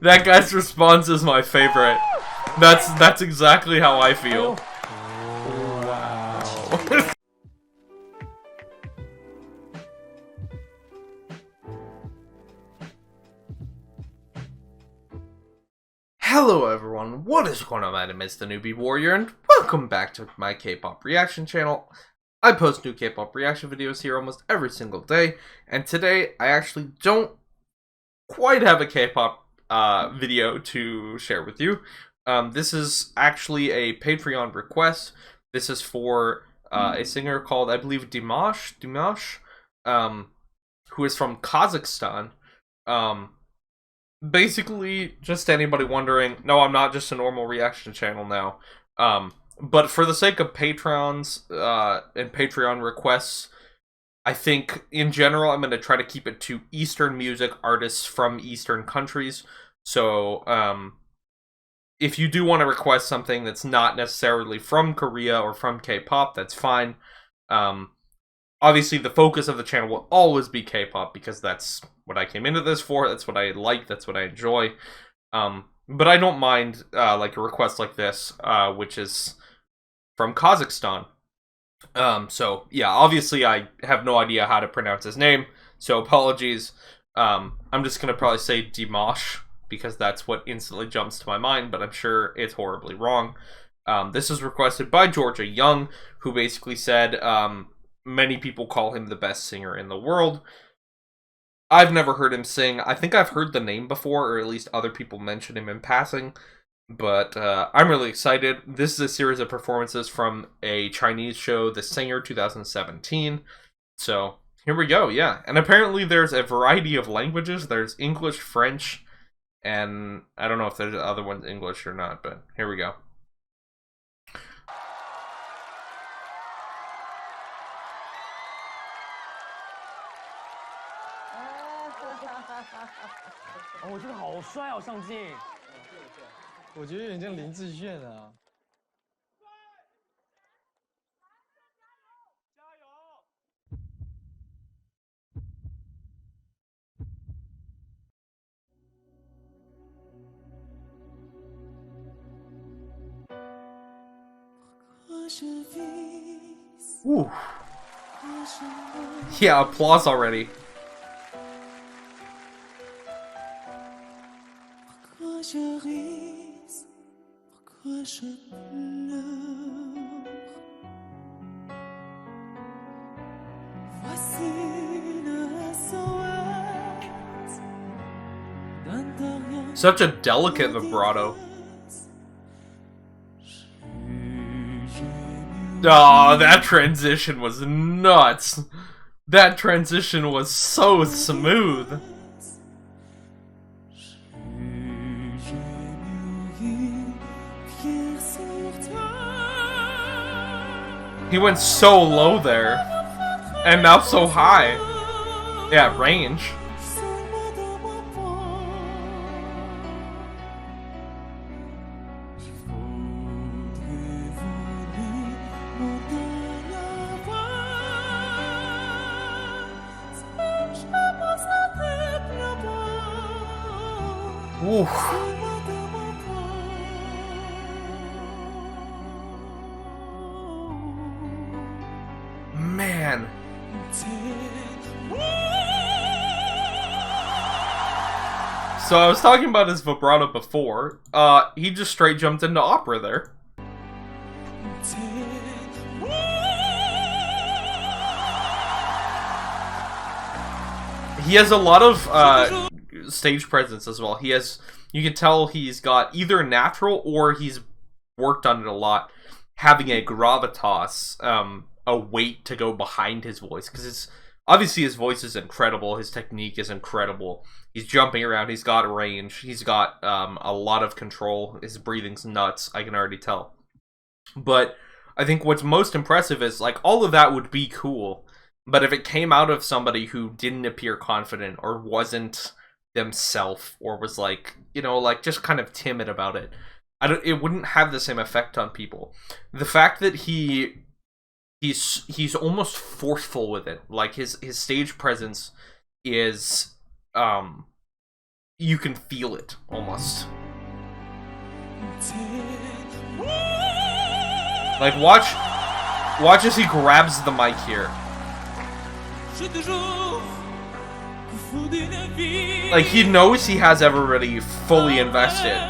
That guy's response is my favorite. That's exactly how I feel. Wow. Hello everyone, what is going on? My name is the Newbie Warrior, and welcome back to my K-pop reaction channel. I post new K-pop reaction videos here almost every single day, and today I actually don't quite have a K-pop video to share with you. This is actually a Patreon request. This is for a singer called, I believe, Dimash, who is from Kazakhstan. Basically, just anybody wondering, no, I'm not just a normal reaction channel now. But for the sake of patrons and Patreon requests, I think in general I'm going to try to keep it to Eastern music artists from Eastern countries. So if you do want to request something that's not necessarily from Korea or from K-pop, that's fine. Obviously, the focus of the channel will always be K-pop because that's what I came into this for. That's what I like. That's what I enjoy. But I don't mind like a request like this, which is from Kazakhstan. So yeah, obviously I have no idea how to pronounce his name, so apologies. I'm just gonna probably say Dimash because that's what instantly jumps to my mind, but I'm sure it's horribly wrong. This is requested by Georgia Young, who basically said many people call him the best singer in the world. I've never heard him sing. I think I've heard the name before, or at least other people mention him in passing. But I'm really excited. This is a series of performances from a Chinese show, The Singer 2017. So here we go, yeah. And apparently there's a variety of languages. There's English, French, and I don't know if there's other ones English or not, but here we go. Oh, 我觉得好帅哦，上镜。我觉得有点像林志炫啊。加油！ Ooh. Yeah, applause already. Such a delicate vibrato. Oh, that transition was nuts. That transition was so smooth. He went so low there, and now so high. Yeah, range. Oof. Man. So I was talking about his vibrato before. He just straight jumped into opera there. He has a lot of stage presence as well. You can tell he's got either natural or he's worked on it a lot, having a gravitas, a weight to go behind his voice, because it's obviously his voice is incredible, his technique is incredible, he's jumping around, he's got range, he's got a lot of control, his breathing's nuts, I can already tell. But I think what's most impressive is, like, all of that would be cool, but if it came out of somebody who didn't appear confident or wasn't themselves, or was like, you know, like just kind of timid about it, it wouldn't have the same effect on people. The fact that he's almost forceful with it, like his stage presence is you can feel it almost. Like watch as he grabs the mic here. Like he knows he has everybody fully invested.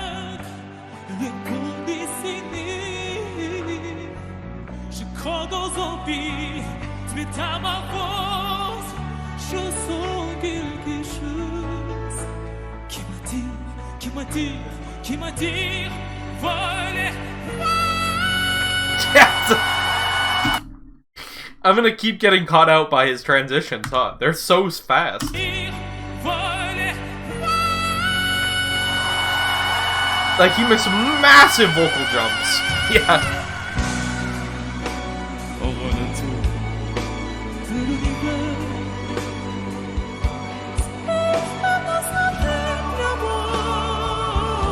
I'm gonna keep getting caught out by his transitions, huh? They're so fast. Like, he makes massive vocal jumps. Yeah.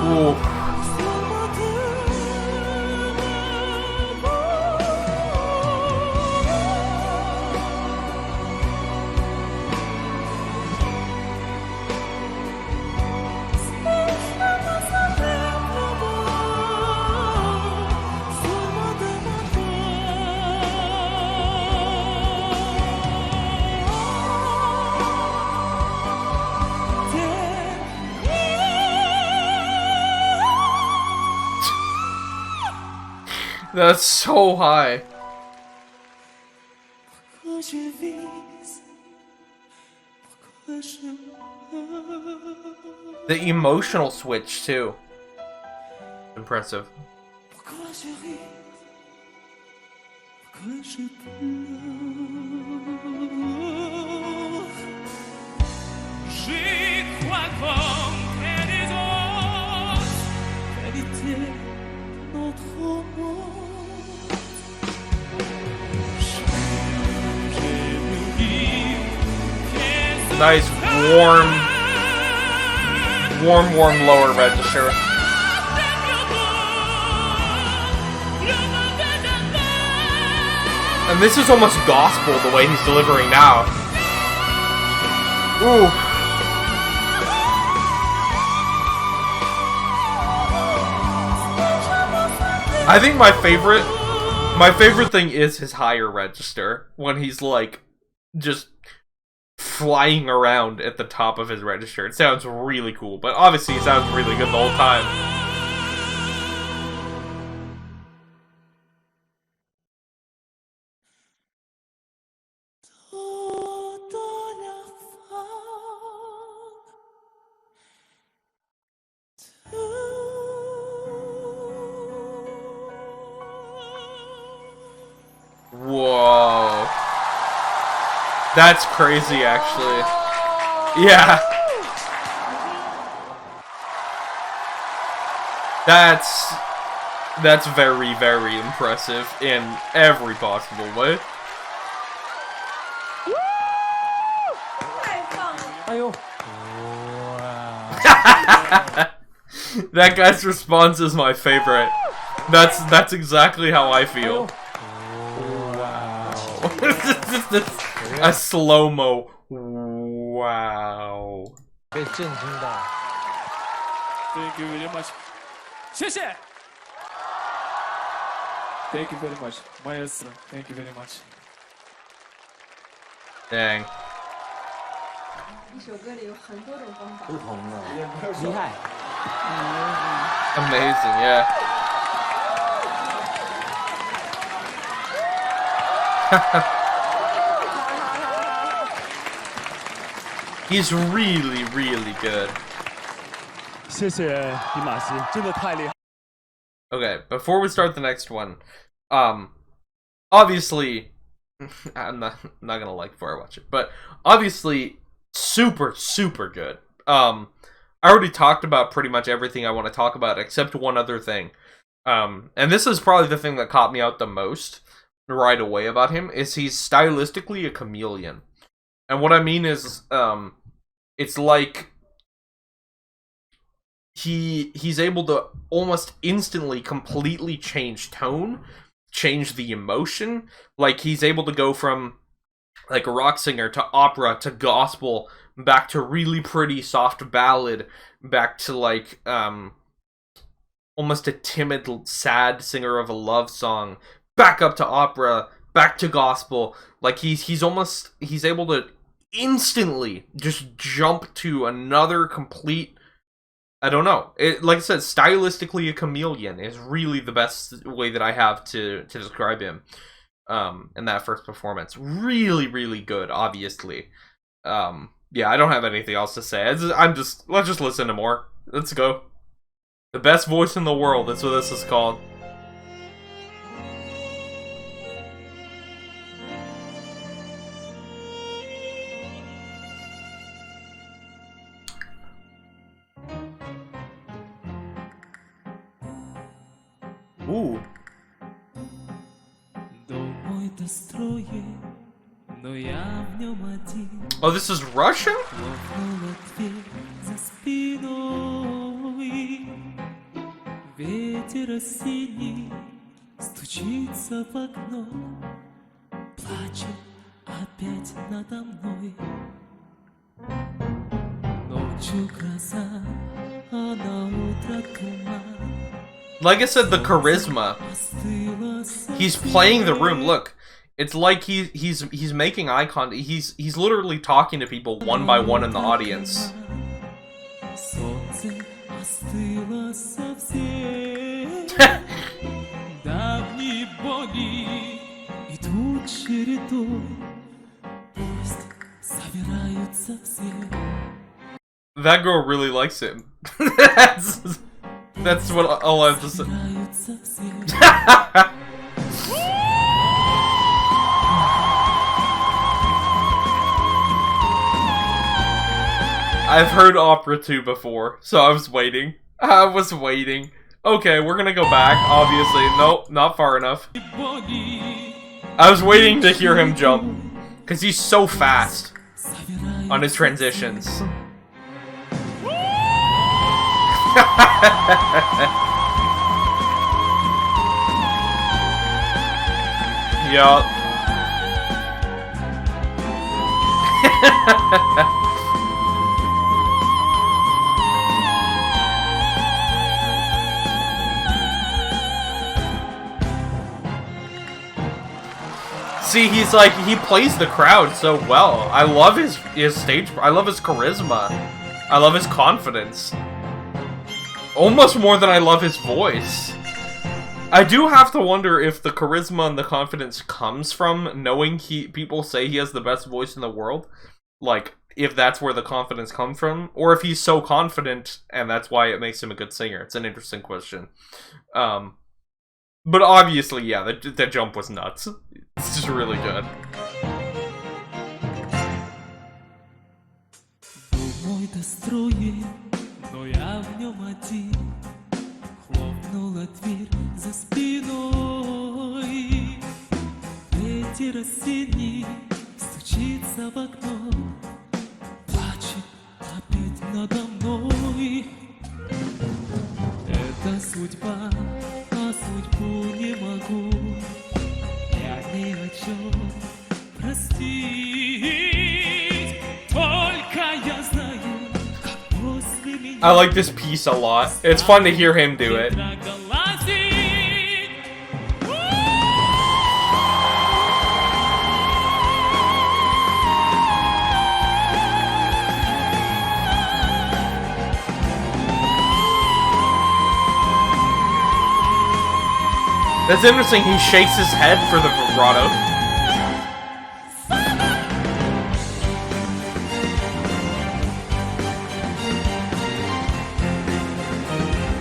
Ooh. That's so high. The emotional switch, too. Impressive. Nice warm lower register. And this is almost gospel the way he's delivering now. Ooh. I think my favorite thing is his higher register when he's like just flying around at the top of his register. It sounds really cool, but obviously it sounds really good the whole time. Whoa. That's crazy, actually. Yeah. That's very, very impressive in every possible way. That guy's response is my favorite. That's exactly how I feel. A slow-mo. Wow. Thank you very much. 谢谢. Thank you very much. Maestro, thank you very much. Dang. 一首歌里有很多种方法，不同的，厉害。 Amazing, yeah. He's really, really good. 谢谢迪马斯，真的太厉害。 Okay, before we start the next one, obviously, I'm not gonna like before I watch it, but obviously, super, super good. I already talked about pretty much everything I want to talk about, except one other thing. And this is probably the thing that caught me out the most right away about him, is he's stylistically a chameleon. And what I mean is, it's like he's able to almost instantly completely change tone, change the emotion. Like, he's able to go from like a rock singer to opera to gospel back to really pretty soft ballad, back to like almost a timid, sad singer of a love song, back up to opera, back to gospel. Like he's able to instantly just jump to another complete. I don't know. Like I said, stylistically a chameleon is really the best way that I have to describe him. In that first performance, really, really good. Obviously, yeah. I don't have anything else to say. Let's just listen to more. Let's go. The best voice in the world. That's what this is called. Ooh. Oh, this is Russia? Ветер осенний стучится в окно, плачет опять надо мной. Ночью гроза, а на утро туман. Like I said, the charisma. He's playing the room. Look, it's like he's making eye contact. He's literally talking to people one by one in the audience. That girl really likes him. That's what all I have to say. I've heard opera 2 before, so I was waiting. Okay, we're gonna go back, obviously. Nope, not far enough. I was waiting to hear him jump, because he's so fast on his transitions. Yup. See, he's like, he plays the crowd so well. I love his stage, I love his charisma. I love his confidence. Almost more than I love his voice. I do have to wonder if the charisma and the confidence comes from knowing people say he has the best voice in the world. Like, if that's where the confidence comes from. Or if he's so confident and that's why it makes him a good singer. It's an interesting question. But obviously, yeah, the jump was nuts. It's just really good. Но я в нем один, хлопнула дверь за спиной. Ветер осенний стучится в окно, плачет опять надо мной. Это судьба, а судьбу не могу я ни о чем простить. Только я знаю. I like this piece a lot. It's fun to hear him do it. That's interesting, he shakes his head for the vibrato.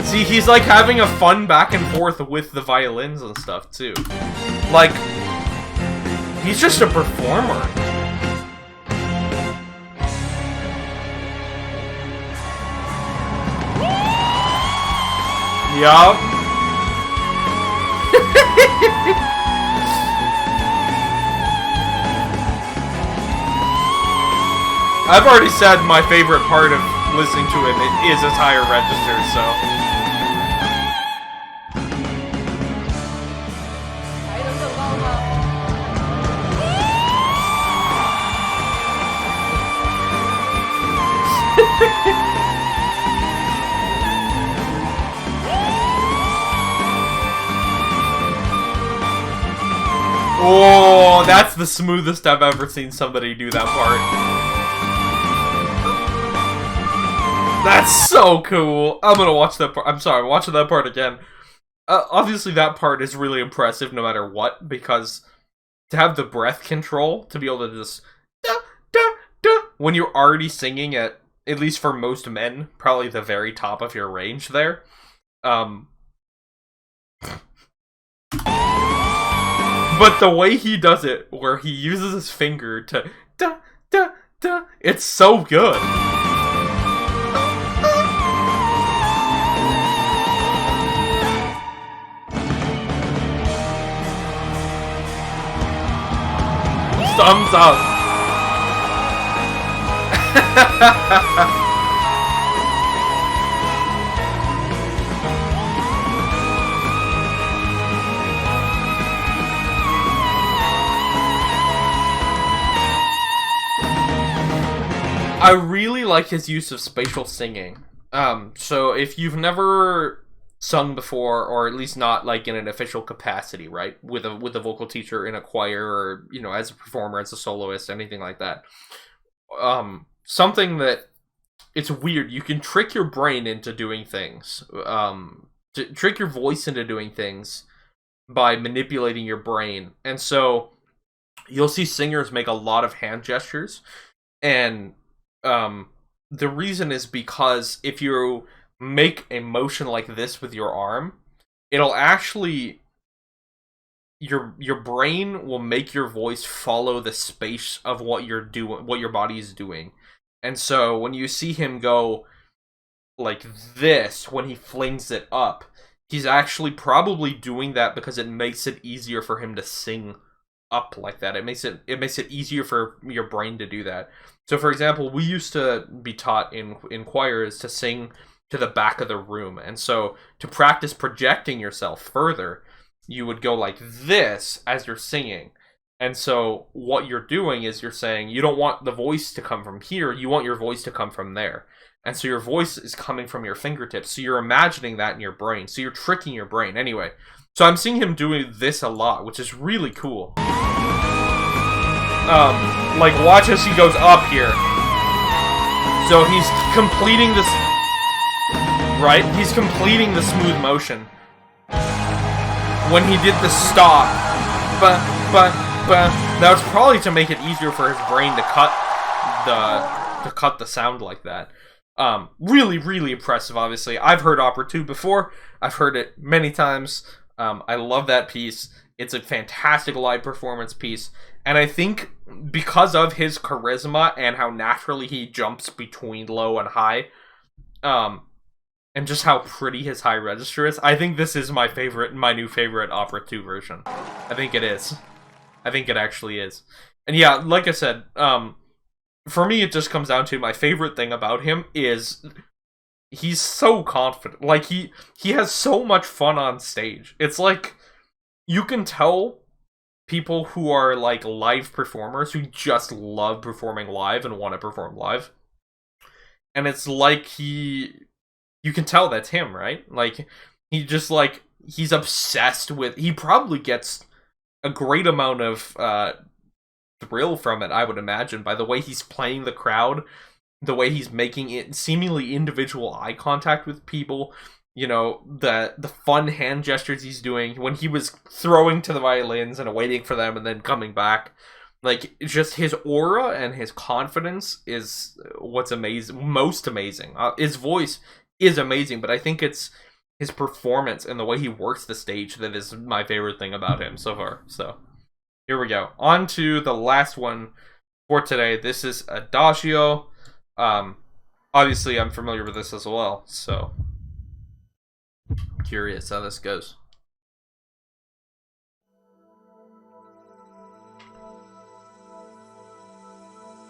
See, he's like having a fun back and forth with the violins and stuff, too. Like, he's just a performer. Yup. I've already said my favorite part of listening to him is his higher register, so... Oh, that's the smoothest I've ever seen somebody do that part. That's so cool. I'm gonna watch that part. I'm sorry, I'm watching that part again. Obviously, that part is really impressive no matter what, because to have the breath control, to be able to just da, da, da, when you're already singing at least for most men, probably the very top of your range there. But the way he does it, where he uses his finger to da da da, it's so good. Thumbs up. I really like his use of spatial singing. So if you've never sung before, or at least not like in an official capacity, right, with a vocal teacher in a choir, or as a performer, as a soloist, anything like that, something that it's weird. You can trick your brain into doing things. Trick your voice into doing things by manipulating your brain, and so you'll see singers make a lot of hand gestures, and the reason is because if you make a motion like this with your arm, it'll actually your brain will make your voice follow the space of what you're doing, what your body is doing. And so when you see him go like this when he flings it up, he's actually probably doing that because it makes it easier for him to sing up like that. It makes it easier for your brain to do that. So for example, we used to be taught in choirs to sing to the back of the room, and so to practice projecting yourself further, you would go like this as you're singing. And so what you're doing is you're saying you don't want the voice to come from here, you want your voice to come from there. And so your voice is coming from your fingertips, so you're imagining that in your brain, so you're tricking your brain. Anyway, so I'm seeing him doing this a lot, which is really cool. Like, watch as he goes up here. So he's completing this, right? He's completing the smooth motion. When he did the stop, but that was probably to make it easier for his brain to cut the sound like that. Really, really impressive, obviously. I've heard Opera 2 before. I've heard it many times. I love that piece. It's a fantastic live performance piece. And I think because of his charisma and how naturally he jumps between low and high, and just how pretty his high register is, I think this is my new favorite Opera 2 version. I think it is. I think it actually is. And yeah, like I said, for me it just comes down to my favorite thing about him is he's so confident. Like, he has so much fun on stage. It's like, you can tell people who are like live performers who just love performing live and want to perform live. And it's like you can tell that's him, right? Like, he just like, he's obsessed with, he probably gets a great amount of thrill from it, I would imagine, by the way he's playing the crowd, the way he's making it seemingly individual eye contact with people, the fun hand gestures he's doing when he was throwing to the violins and waiting for them and then coming back. Like, just his aura and his confidence is what's most amazing. His voice is amazing, but I think it's his performance and the way he works the stage that is my favorite thing about him so far. So, here we go. On to the last one for today. This is Adagio. Obviously, I'm familiar with this as well, so curious how this goes.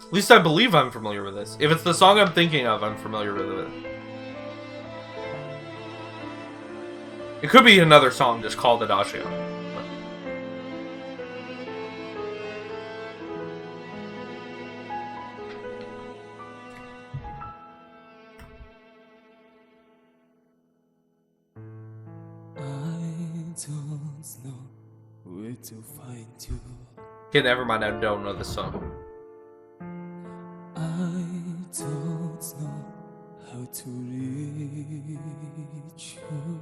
At least I believe I'm familiar with this. If it's the song I'm thinking of, I'm familiar with it. It could be another song just called Adagio. I don't know where to find you. Okay, never mind. I don't know this song. I don't know how to reach you.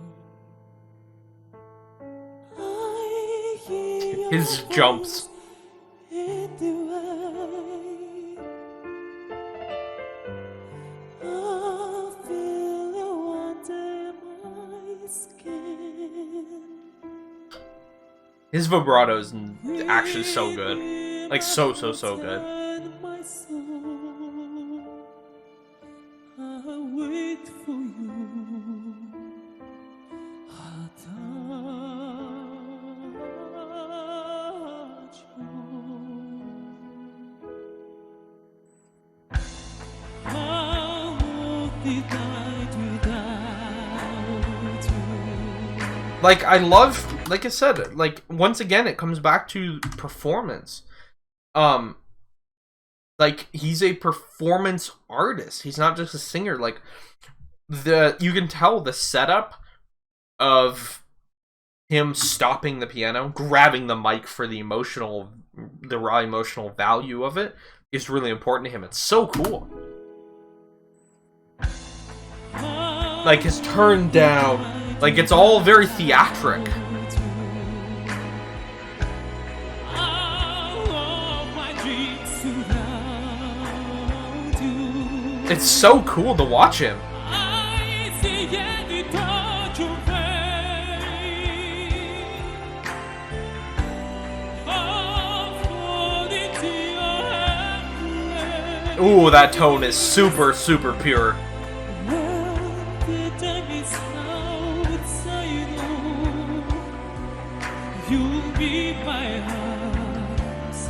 I hear your His jumps. in the way. I feel you under my skin. His vibrato is actually so good. Like, so good. My soul, I wait for you. How did I do without you? Like, I love, like I said, like, once again, it comes back to performance. Like, he's a performance artist. He's not just a singer. Like, you can tell the setup of him stopping the piano, grabbing the mic for the raw emotional value of it is really important to him. It's so cool. Like, his turn down, like, it's all very theatric. It's so cool to watch him. Ooh, that tone is super, super pure. You'll be my house.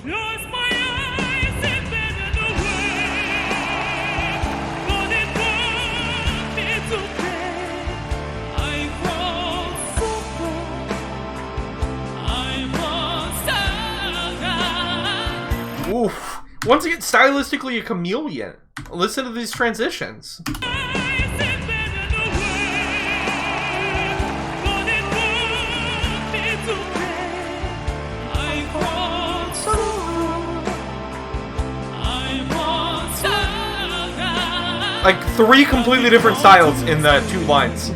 Close my eyes and then away. But it won't be okay. I want so far. I want so Oof. Once again, stylistically a chameleon. Listen to these transitions. Like, 3 completely different styles in the 2 lines.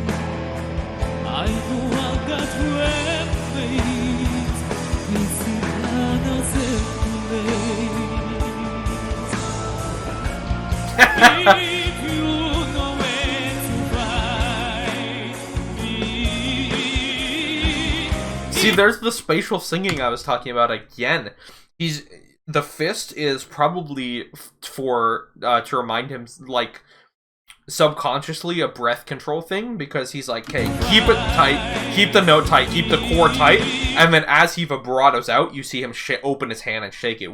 See, there's the spatial singing I was talking about again. The fist is probably for to remind him, like, subconsciously a breath control thing, because he's like, okay, keep it tight, keep the note tight, keep the core tight, and then as he vibratos out, you see him open his hand and shake it.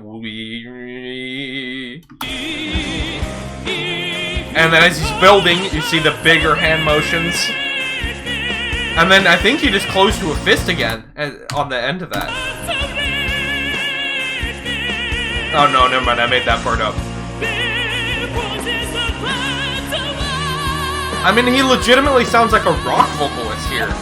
And then as he's building, you see the bigger hand motions. And then I think he just closed to a fist again on the end of that. Oh no, never mind, I made that part up. I mean, he legitimately sounds like a rock vocalist here.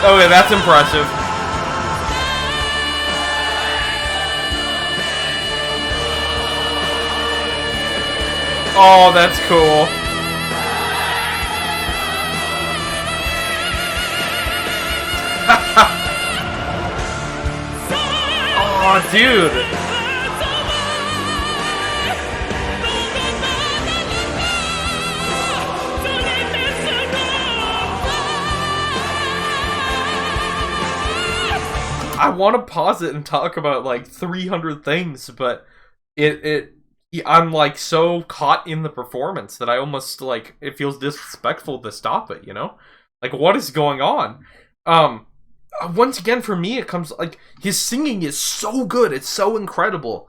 Okay, that's impressive. Oh, that's cool. Oh, dude. I want to pause it and talk about like 300 things, but I'm like so caught in the performance that I almost like it feels disrespectful to stop it, you know? Like, what is going on? Once again, for me, it comes like his singing is so good. It's so incredible.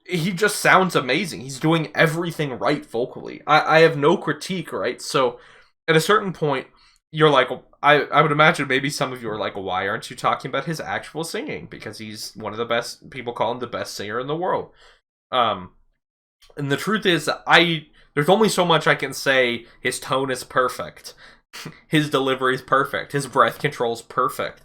He just sounds amazing. He's doing everything right vocally. I have no critique, right? So at a certain point, you're like, I would imagine maybe some of you are like, why aren't you talking about his actual singing? Because he's one of the best, people call him the best singer in the world. And the truth is, there's only so much I can say. His tone is perfect. His delivery is perfect. His breath control is perfect.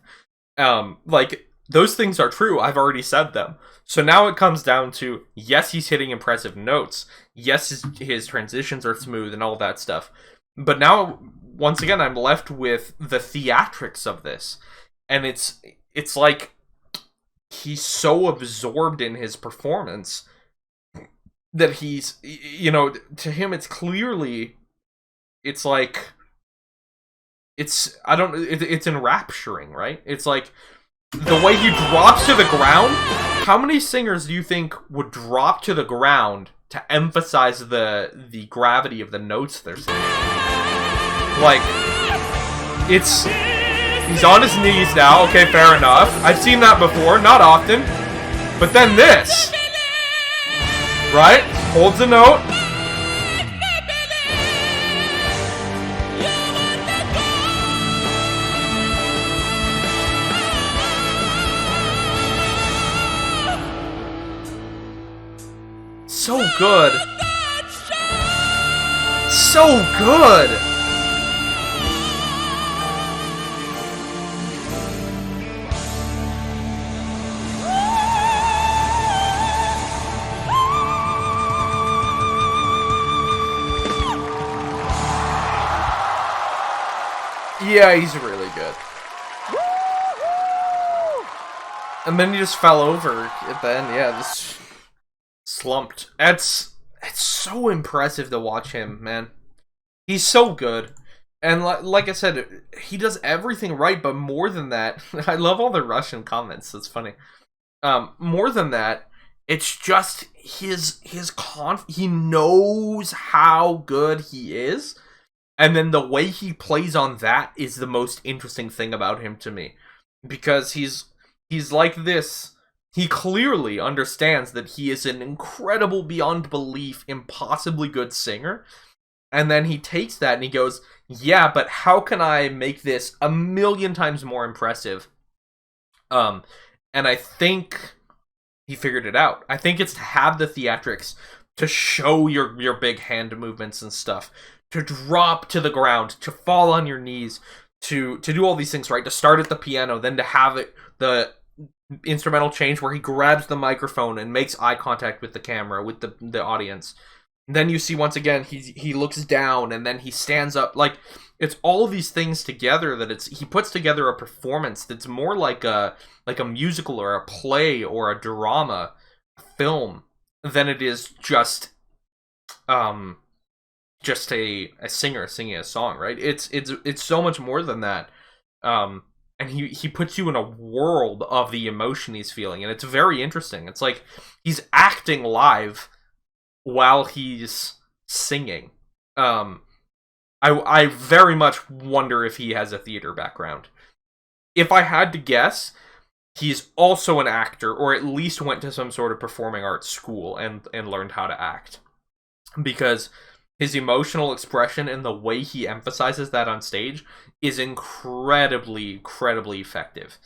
Like, those things are true. I've already said them. So now it comes down to, yes, he's hitting impressive notes. Yes, his transitions are smooth and all that stuff. But now, once again, I'm left with the theatrics of this. And it's like he's so absorbed in his performance that he's, you know, to him it's clearly, it's like, it's enrapturing, right? It's like, the way he drops to the ground, how many singers do you think would drop to the ground to emphasize the gravity of the notes they're singing? Like, he's on his knees now, okay, fair enough. I've seen that before, not often. But then this, right? Holds a note. So good. So good. Yeah, he's really good. And then he just fell over at the end. Yeah, this slumped. It's so impressive to watch him, man. He's so good. And like I said, he does everything right, but more than that, I love all the Russian comments. That's funny. More than that, it's just he knows how good he is. And then the way he plays on that is the most interesting thing about him to me. Because he's like this. He clearly understands that he is an incredible, beyond belief, impossibly good singer. And then he takes that and he goes, yeah, but how can I make this 1,000,000 times more impressive? And I think he figured it out. I think it's to have the theatrics, to show your big hand movements and stuff, to drop to the ground, to fall on your knees, to do all these things, right? To start at the piano, then to have it, the instrumental change where he grabs the microphone and makes eye contact with the camera, with the audience. And then you see once again he looks down and then he stands up. Like, it's all these things together that he puts together a performance that's more like a musical or a play or a drama, a film, than it is just a singer singing a song, right? It's so much more than that. And he puts you in a world of the emotion he's feeling, and it's very interesting. It's like he's acting live while he's singing. I very much wonder if he has a theater background. If I had to guess, he's also an actor, or at least went to some sort of performing arts school and learned how to act. Because his emotional expression and the way he emphasizes that on stage is incredibly, incredibly effective.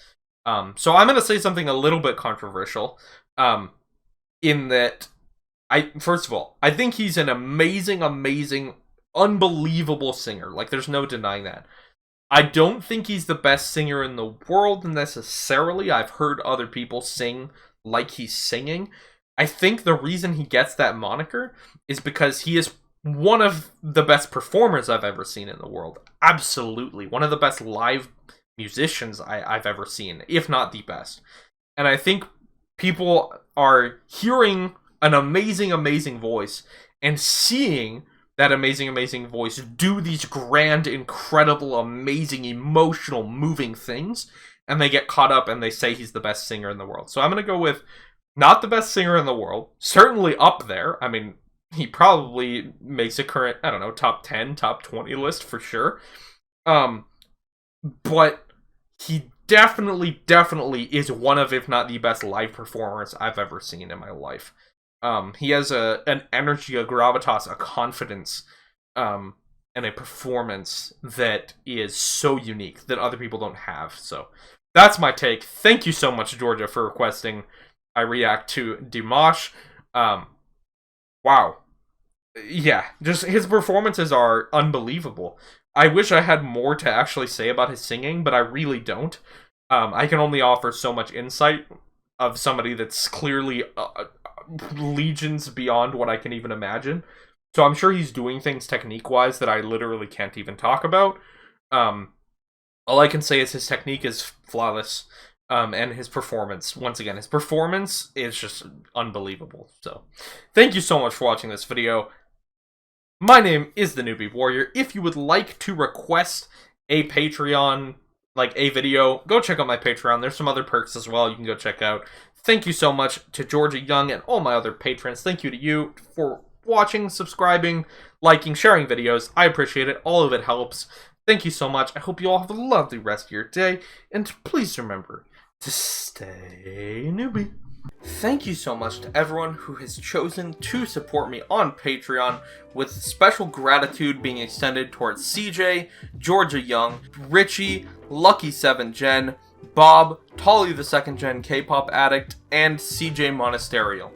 So I'm going to say something a little bit controversial, in that, first of all, I think he's an amazing, amazing, unbelievable singer. Like, there's no denying that. I don't think he's the best singer in the world necessarily. I've heard other people sing like he's singing. I think the reason he gets that moniker is because he is one of the best performers I've ever seen in the world. Absolutely. One of the best live musicians I've ever seen, if not the best. And I think people are hearing an amazing, amazing voice and seeing that amazing, amazing voice do these grand, incredible, amazing, emotional, moving things, and they get caught up and they say he's the best singer in the world. So I'm going to go with not the best singer in the world, certainly up there. I mean, he probably makes a current, I don't know, top 10, top 20 list for sure. But he definitely is one of, if not the best live performers I've ever seen in my life. He has an energy, a gravitas, a confidence, and a performance that is so unique that other people don't have. So that's my take. Thank you so much, Georgia, for requesting I react to Dimash. Wow. Yeah, just his performances are unbelievable. I wish I had more to actually say about his singing, but I really don't. I can only offer so much insight of somebody that's clearly legions beyond what I can even imagine. So I'm sure he's doing things technique-wise that I literally can't even talk about. All I can say is his technique is flawless, and his performance, once again, his performance is just unbelievable. So thank you so much for watching this video. My name is the Newbie Warrior. If you would like to request a Patreon, like a video, go check out my Patreon. There's some other perks as well you can go check out. Thank you so much to Georgia Young and all my other patrons. Thank you to you for watching, subscribing, liking, sharing videos. I appreciate it. All of it helps. Thank you so much. I hope you all have a lovely rest of your day. And please remember to stay newbie. Thank you so much to everyone who has chosen to support me on Patreon, with special gratitude being extended towards CJ, Georgia Young, Richie, Lucky 7 Gen, Bob, Tolly the 2nd Gen K-pop addict, and CJ Monasterio.